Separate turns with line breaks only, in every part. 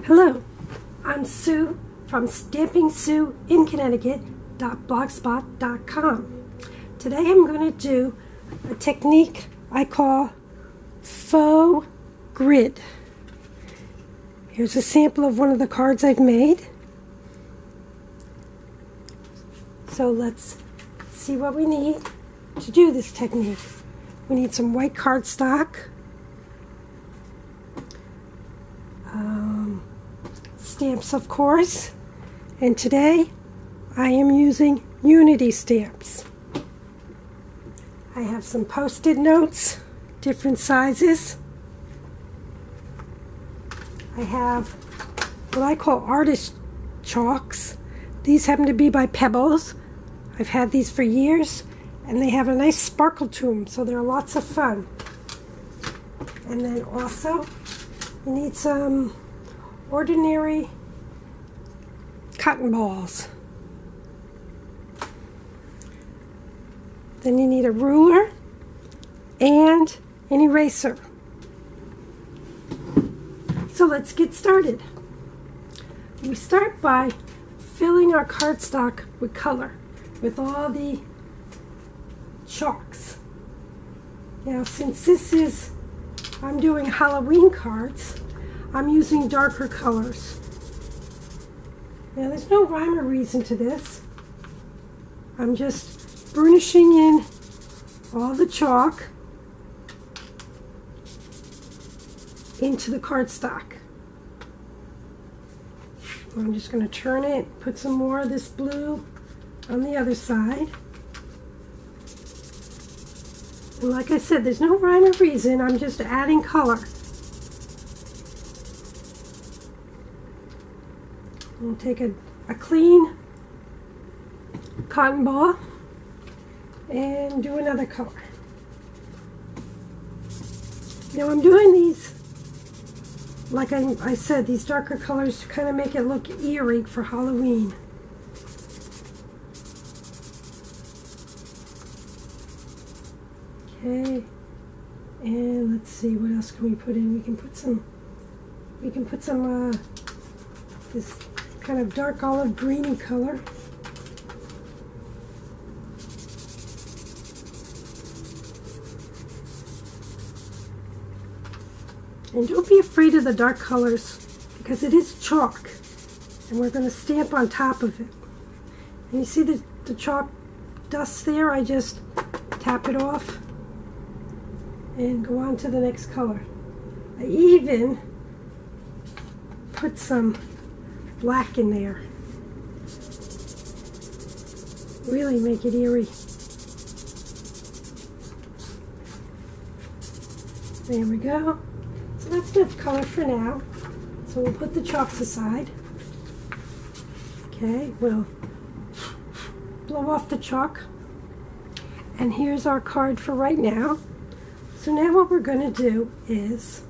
Hello, I'm Sue from Stamping Sue in Connecticut.blogspot.com. Today I'm going to do a technique I call faux grid. Here's a sample of one of the cards I've made. So let's see what we need to do this technique. We need some white cardstock, stamps of course, and today I am using Unity stamps. I have some post-it notes, different sizes. I have what I call artist chalks. These happen to be by Pebbles. I've had these for years and they have a nice sparkle to them, so they're lots of fun. And then also you need some ordinary cotton balls. Then you need a ruler and an eraser. So let's get started. We start by filling our cardstock with color, with all the chalks. Now since I'm doing Halloween cards, I'm using darker colors. Now there's no rhyme or reason to this. I'm just burnishing in all the chalk into the cardstock. I'm just going to turn it, put some more of this blue on the other side. And like I said, there's no rhyme or reason, I'm just adding color. We'll take a clean cotton ball and do another color. Now I'm doing these, like I said, these darker colors to kind of make it look eerie for Halloween. Okay, and let's see, what else can we put in? We can put some this kind of dark olive greeny color. And don't be afraid of the dark colors, because it is chalk and we're going to stamp on top of it. And you see the chalk dust there? I just tap it off and go on to the next color. I even put some black in there. Really make it eerie. There we go. So that's enough color for now. So we'll put the chalks aside. Okay, we'll blow off the chalk. And here's our card for right now. So now what we're going to do is,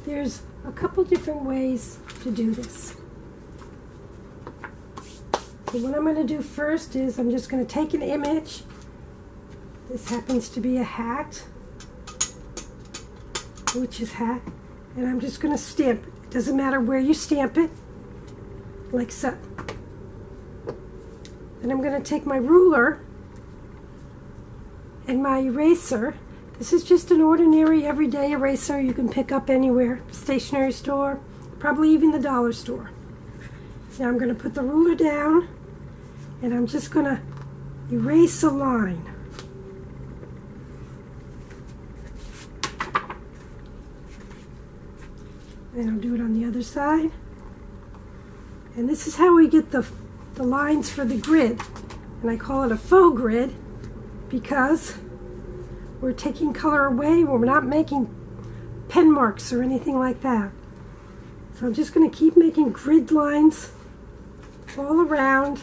there's a couple different ways to do this. So what I'm going to do first is I'm just going to take an image. This happens to be a hat, a witch's hat, and I'm just going to stamp it. It doesn't matter where you stamp it, like so. Then I'm going to take my ruler and my eraser. This is just an ordinary everyday eraser you can pick up anywhere, stationery store, probably even the dollar store. Now I'm going to put the ruler down and I'm just going to erase a line. And I'll do it on the other side. And this is how we get the lines for the grid. And I call it a faux grid because we're taking color away, we're not making pen marks or anything like that. So I'm just going to keep making grid lines all around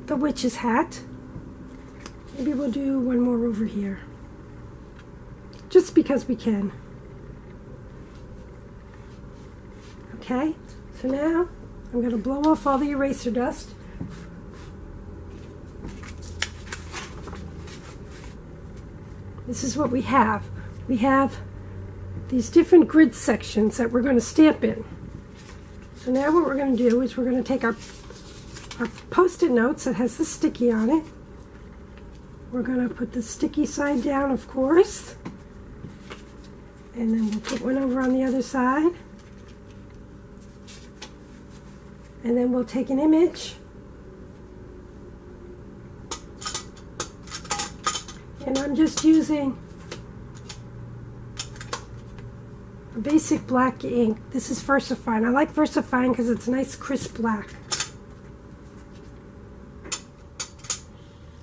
the witch's hat. Maybe we'll do one more over here, just because we can. Okay, so now I'm going to blow off all the eraser dust. This is what we have. We have these different grid sections that we're going to stamp in. So now what we're going to do is we're going to take our Post-it notes that has the sticky on it. We're going to put the sticky side down, of course, and then we'll put one over on the other side, and then we'll take an image and I'm just using a basic black ink. This is VersaFine. I like VersaFine because it's nice crisp black.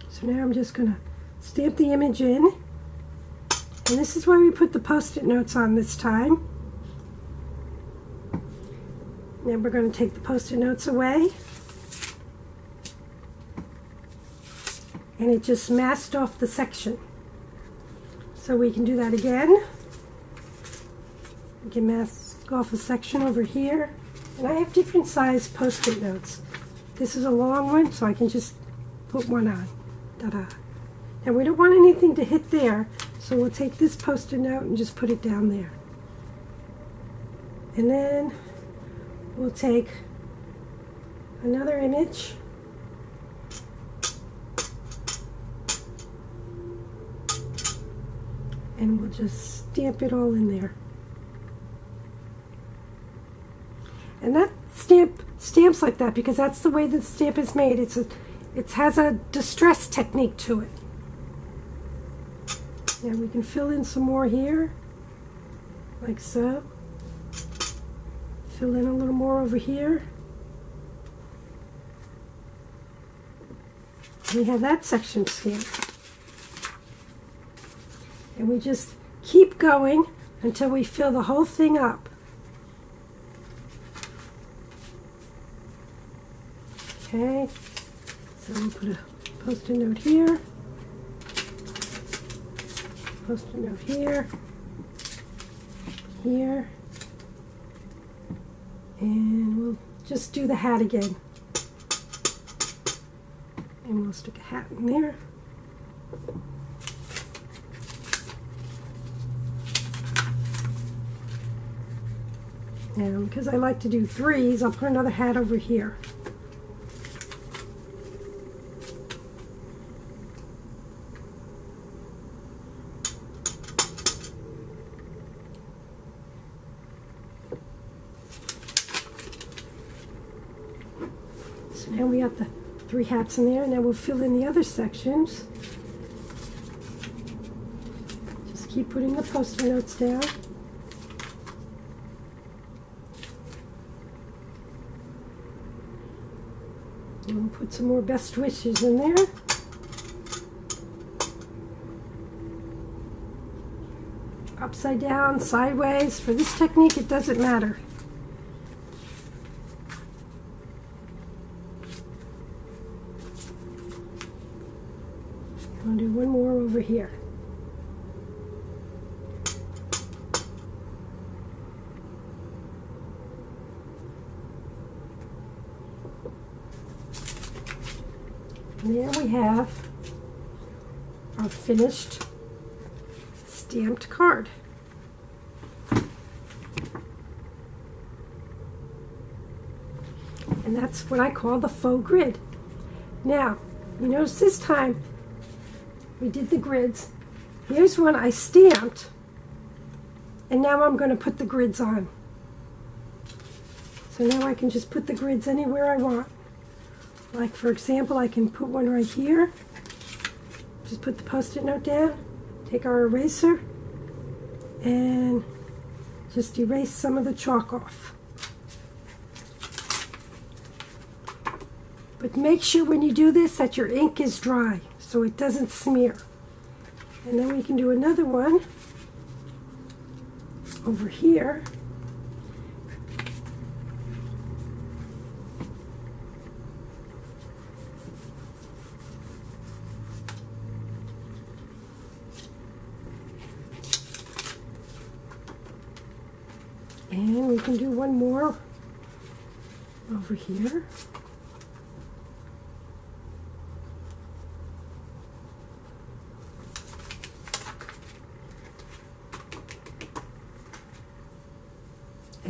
So now I'm just going to stamp the image in, and this is where we put the Post-it notes on this time. Now we're going to take the Post-it notes away, and it just masked off the section. So we can do that again. We can mask off a section over here, and I have different size Post-it notes. This is a long one, so I can just put one on. Ta-da. Now we don't want anything to hit there, so we'll take this Post-it note and just put it down there. And then we'll take another image and we'll just stamp it all in there. And that stamps like that because that's the way the stamp is made. It has a distress technique to it. Now we can fill in some more here, like so. Fill in a little more over here. We have that section stamped. And we just keep going until we fill the whole thing up. Okay, so we'll put a Post-it note here, Post-it note here, here, and we'll just do the hat again. And we'll stick a hat in there. And because I like to do threes, I'll put another hat over here. So now we got the 3 hats in there, and now we'll fill in the other sections. Just keep putting the Post-it notes down. And we'll put some more best wishes in there. Upside down, sideways. For this technique, it doesn't matter. I'll do one more over here. And there we have our finished stamped card. And that's what I call the faux grid. Now, you notice this time we did the grids. Here's one I stamped, and now I'm going to put the grids on. So now I can just put the grids anywhere I want. Like, for example, I can put one right here. Just put the Post-it note down, take our eraser, and just erase some of the chalk off. But make sure when you do this that your ink is dry so it doesn't smear. And then we can do another one over here. And we can do one more over here.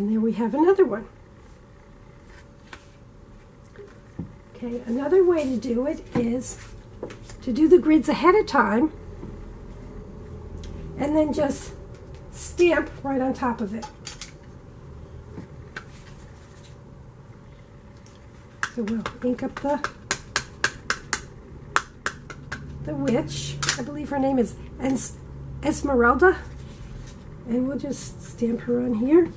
And there we have another one. Okay, another way to do it is to do the grids ahead of time and then just stamp right on top of it. So we'll ink up the witch. I believe her name is Esmeralda. And we'll just stamp her on here.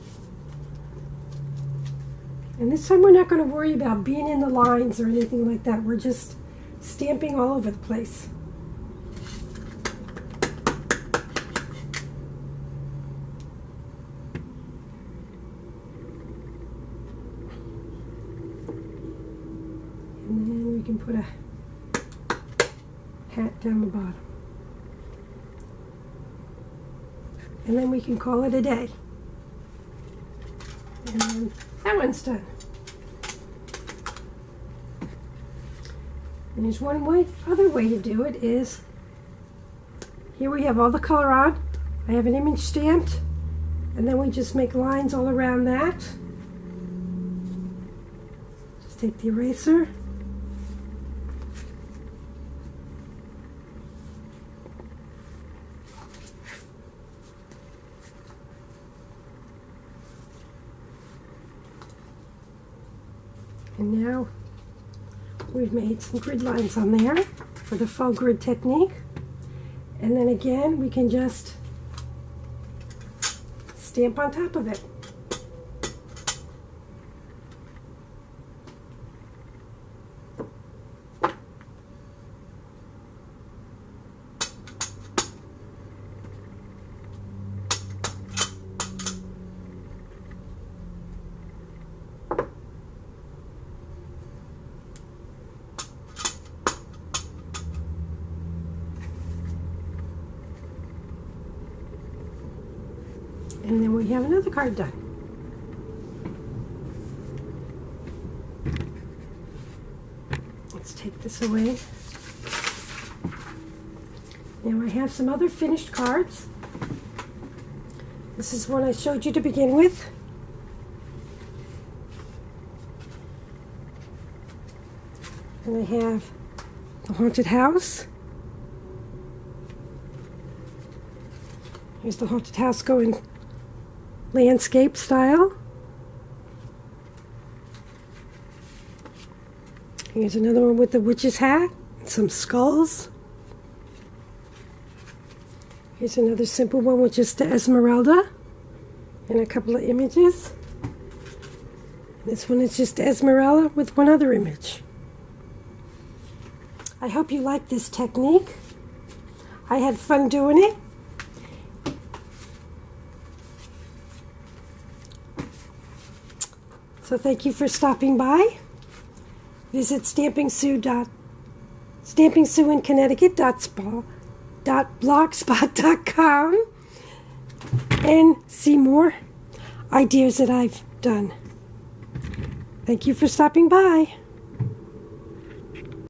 And this time we're not going to worry about being in the lines or anything like that. We're just stamping all over the place. And then we can put a hat down the bottom. And then we can call it a day. And then that one's done. And there's one other way to do it is, here we have all the color on. I have an image stamped, and then we just make lines all around that. Just take the eraser. And now we've made some grid lines on there for the faux grid technique. And then again, we can just stamp on top of it. And then we have another card done. Let's take this away. Now I have some other finished cards. This is one I showed you to begin with. And I have the haunted house. Here's the haunted house going landscape style. Here's another one with the witch's hat and some skulls. Here's another simple one with just the Esmeralda and a couple of images. This one is just Esmeralda with one other image. I hope you like this technique. I had fun doing it. So thank you for stopping by. Visit stampingsueinconnecticut.blogspot.com and see more ideas that I've done. Thank you for stopping by.